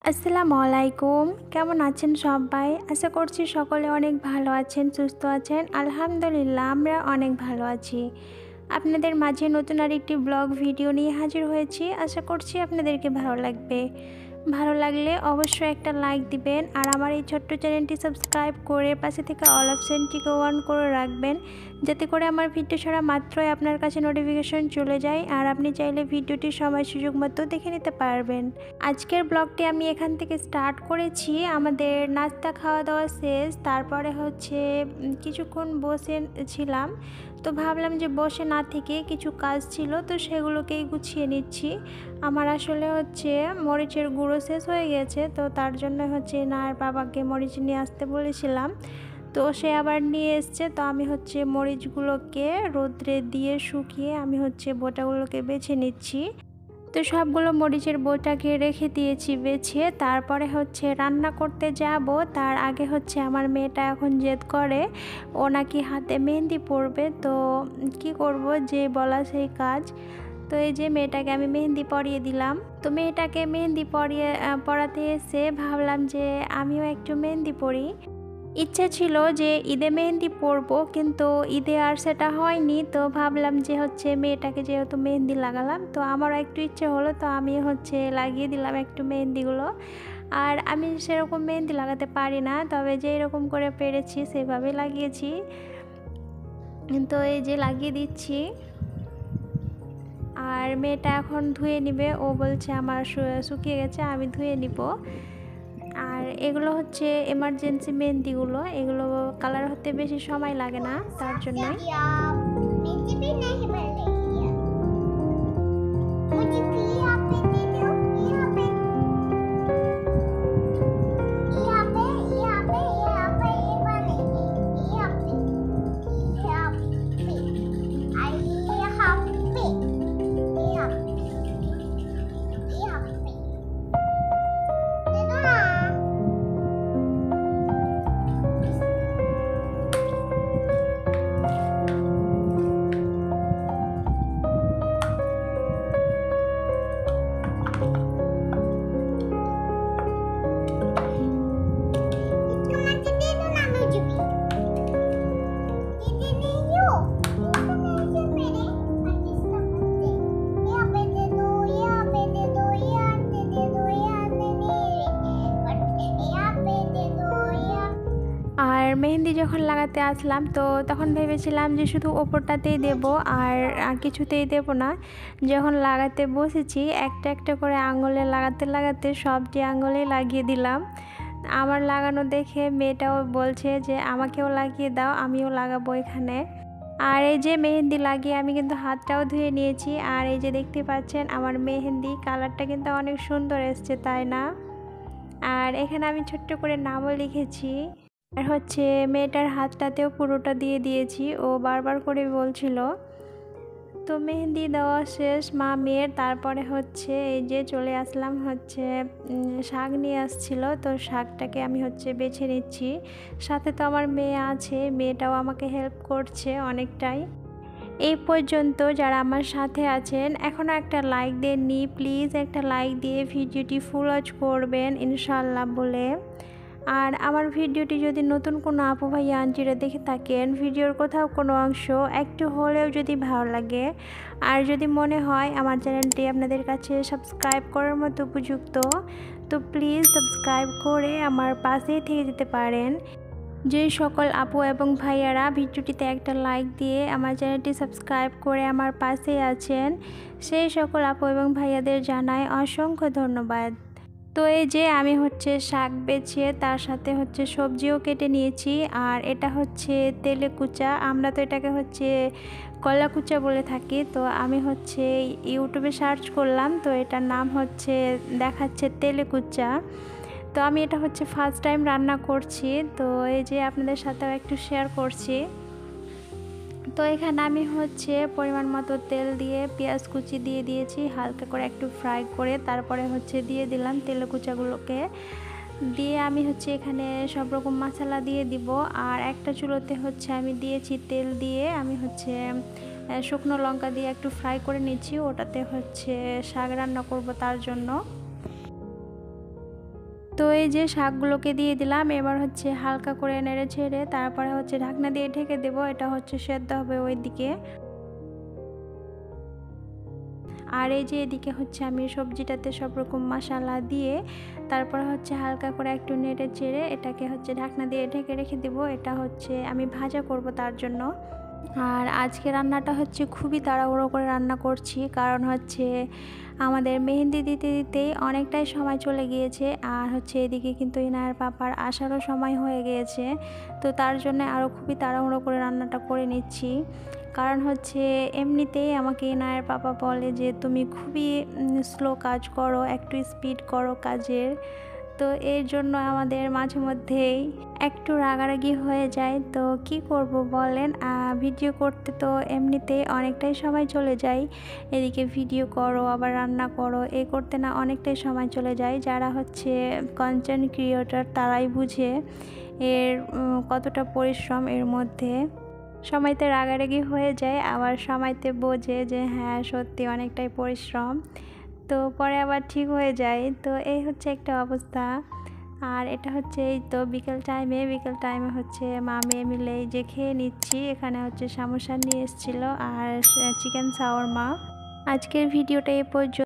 আসসালামু আলাইকুম। কেমন আছেন সবাই? আশা করছি সকলে অনেক ভালো আছেন, সুস্থ আছেন। আলহামদুলিল্লাহ আমরা অনেক ভালো আছি। আপনাদের মাঝে নতুন আরেকটি ব্লগ ভিডিও নিয়ে হাজির হয়েছি। আশা করছি আপনাদেরকে ভালো লাগবে। ভালো লাগলে অবশ্যই একটা লাইক দিবেন আর আমার এই ছোট্ট চ্যানেলটি সাবস্ক্রাইব করে পাশে থেকে অল অপশনটিকে অন করে রাখবেন, যাতে করে আমার ভিডিও ছাড়া মাত্রই আপনার কাছে নোটিফিকেশন চলে যায় আর আপনি চাইলে ভিডিওটি সময় সুযোগ মতো দেখে নিতে পারবেন। আজকের ব্লগটি আমি এখান থেকে স্টার্ট করেছি। আমাদের নাস্তা খাওয়া দাওয়া শেষ, তারপরে কিছুক্ষণ বসে ছিলাম, তো ভাবলাম যে বসে না থেকে কিছু কাজ ছিল তো সেগুলোকেই গুছিয়ে নিচ্ছি। আমার আসলে মরিচের গুঁড়ো শেষ হয়ে গেছে, তো তার জন্য নায়ের বাবাকে মরিচ নিয়ে আসতে বলেছিলাম, তো সে আবার নিয়ে এসছে। তো আমি মরিচগুলোকে রোদ্রে দিয়ে শুকিয়ে আমি বোটাগুলোকে বেছে নিচ্ছি। তো সবগুলো মরিচের বোটাকে রেখে দিয়েছি বেছে। তারপরে রান্না করতে যাব, তার আগে আমার মেয়েটা এখন জেদ করে ও নাকি হাতে মেহেন্দি পরবে। তো কি করব, যে বলা সেই কাজ। তো এই যে মেয়েটাকে আমি মেহেন্দি পরিয়ে দিলাম। তো মেয়েটাকে মেহেন্দি পরাতে এসে ভাবলাম যে আমিও একটু মেহেন্দি পরি। ইচ্ছা ছিল যে ঈদে মেহেন্দি পরবো, কিন্তু ঈদে আর সেটা হয়নি। তো ভাবলাম যে মেয়েটাকে যেহেতু মেহেন্দি লাগালাম, তো আমারও একটু ইচ্ছে হলো, তো আমি লাগিয়ে দিলাম একটু মেহেন্দিগুলো। আর আমি সেরকম মেহেন্দি লাগাতে পারি না, তবে যে এরকম করে পেরেছি সেভাবে লাগিয়েছি। তো এই যে লাগিয়ে দিচ্ছি। আর মেয়েটা এখন ধুয়ে নিবে, ও বলছে আমার শুকিয়ে গেছে, আমি ধুয়ে নিব। আর এগুলো এমার্জেন্সি মেহেন্দিগুলো, এগুলো কালার হতে বেশি সময় লাগে না, তার জন্যই। আর মেহেন্দি যখন লাগাতে আসলাম, তো তখন ভেবেছিলাম যে শুধু ওপরটাতেই দেব, আর কিছুতেই দেব না। যখন লাগাতে বসেছি, একটা একটা করে আঙুলে লাগাতে লাগাতে সবটি আঙুলেই লাগিয়ে দিলাম। আমার লাগানো দেখে মেয়েটাও বলছে যে আমাকেও লাগিয়ে দাও, আমিও লাগাবো এখানে। আর এই যে মেহেন্দি লাগিয়ে আমি কিন্তু হাতটাও ধুয়ে নিয়েছি। আর এই যে দেখতে পাচ্ছেন আমার মেহেন্দি কালারটা কিন্তু অনেক সুন্দর এসছে, তাই না? আর এখানে আমি ছোট্ট করে নামও লিখেছি। আর মেয়েটার হাতটাতেও পুরোটা দিয়ে দিয়েছি, ও বারবার করে বলছিল। তো মেহেন্দি দেওয়া শেষ মা মেয়ের, তারপরে এই যে চলে আসলাম শাক নিয়ে আসছিল, তো শাকটাকে আমি বেছে নিচ্ছি। সাথে তো আমার মেয়ে আছে, মেয়েটাও আমাকে হেল্প করছে অনেকটাই। এই পর্যন্ত যারা আমার সাথে আছেন এখনও একটা লাইক দেননি, প্লিজ একটা লাইক দিয়ে ভিডিওটি ফুল ওয়াচ করবেন ইনশাআল্লাহ বলে। আর আমার ভিডিওটি যদি নতুন কোনো আপু ভাইয়া আন্টিরা দেখে থাকেন, ভিডিওর কোথাও কোনো অংশ একটু হলেও যদি ভালো লাগে, আর যদি মনে হয় আমার চ্যানেলটি আপনাদের কাছে সাবস্ক্রাইব করার মতো উপযুক্ত, তো প্লিজ সাবস্ক্রাইব করে আমার পাশেই থেকে যেতে পারেন। যেই সকল আপু এবং ভাইয়ারা ভিডিওটিতে একটা লাইক দিয়ে আমার চ্যানেলটি সাবস্ক্রাইব করে আমার পাশেই আছেন, সেই সকল আপু এবং ভাইয়াদের জানাই অসংখ্য ধন্যবাদ। তো এই যে আমি শাক বেছে তার সাথে সবজিও কেটে নিয়েছি। আর এটা তেলে কুচা, আমরা তো এটাকে কলা কুচা বলে থাকি। তো আমি ইউটিউবে সার্চ করলাম, তো এটার নাম দেখাচ্ছে তেলে কুচা। তো আমি এটা ফার্স্ট টাইম রান্না করছি, তো এই যে আপনাদের সাথেও একটু শেয়ার করছি। তো এখানে আমি পরিমাণ মতো তেল দিয়ে পেঁয়াজ কুচি দিয়ে দিয়েছি, হালকা করে একটু ফ্রাই করে তারপরে দিয়ে দিলাম তেলে কুচাগুলোকে। দিয়ে আমি এখানে সব রকম মশলা দিয়ে দিব। আর একটা চুলোতে আমি দিয়েছি তেল দিয়ে, আমি শুকনো লঙ্কা দিয়ে একটু ফ্রাই করে নিচ্ছি, ওটাতে শাক রান্না করব তার জন্য। তো এই যে শাকগুলোকে দিয়ে দিলাম, এবার হচ্ছে হালকা করে নেড়ে ছেড়ে তারপরে হচ্ছে ঢাকনা দিয়ে ঢেকে দেব। এটা হচ্ছে সেদ্ধ হবে ওইদিকে। আর এই যে এদিকে হচ্ছে আমি সবজিটাতে সব রকম মশলা দিয়ে তারপরে হচ্ছে হালকা করে একটু নেড়ে চেড়ে এটাকে হচ্ছে ঢাকনা দিয়ে ঢেকে রেখে দেব। এটা হচ্ছে আমি ভাজা করব তার জন্য। আর আজকে রান্নাটা হচ্ছে খুবই তাড়াহুড়ো করে রান্না করছি, কারণ হচ্ছে আমাদের মেহেন্দি দিতে দিতেই অনেকটাই সময় চলে গিয়েছে। আর হচ্ছে এদিকে কিন্তু ইনায়ের পাপার আসারও সময় হয়ে গিয়েছে, তো তার জন্য আরও খুবই তাড়াহুড়ো করে রান্নাটা করে নিচ্ছি। কারণ হচ্ছে এমনিতেই আমাকে ইনায়ের পাপা বলে যে তুমি খুবই স্লো কাজ করো, একটু স্পিড করো কাজের। তো এর জন্য আমাদের মাঝে মধ্যেই একটু রাগারাগি হয়ে যায়। তো কি করব বলেন, ভিডিও করতে তো এমনিতেই অনেকটাই সময় চলে যায়, এদিকে ভিডিও করো আবার রান্না করো, এই করতে না অনেকটাই সময় চলে যায়। যারা হচ্ছে কন্টেন্ট ক্রিয়েটর তারাই বুঝে এর কতটা পরিশ্রম এর মধ্যে। সময়তে রাগারাগি হয়ে যায়, আবার সময়তে বোঝে যে হ্যাঁ সত্যি অনেকটাই পরিশ্রম, তো পরে আবার ঠিক হয়ে যায়। তো এই হচ্ছে একটা অবস্থা। আর এটা হচ্ছে এই তো বিকেল টাইমে হচ্ছে মা মেয়ে মিলে যে খেয়ে নিচ্ছি। এখানে হচ্ছে সামোসা নিয়ে এসেছিলো আর চিকেন শাওয়ারমা। আজকের ভিডিওটা এই পর্যন্ত।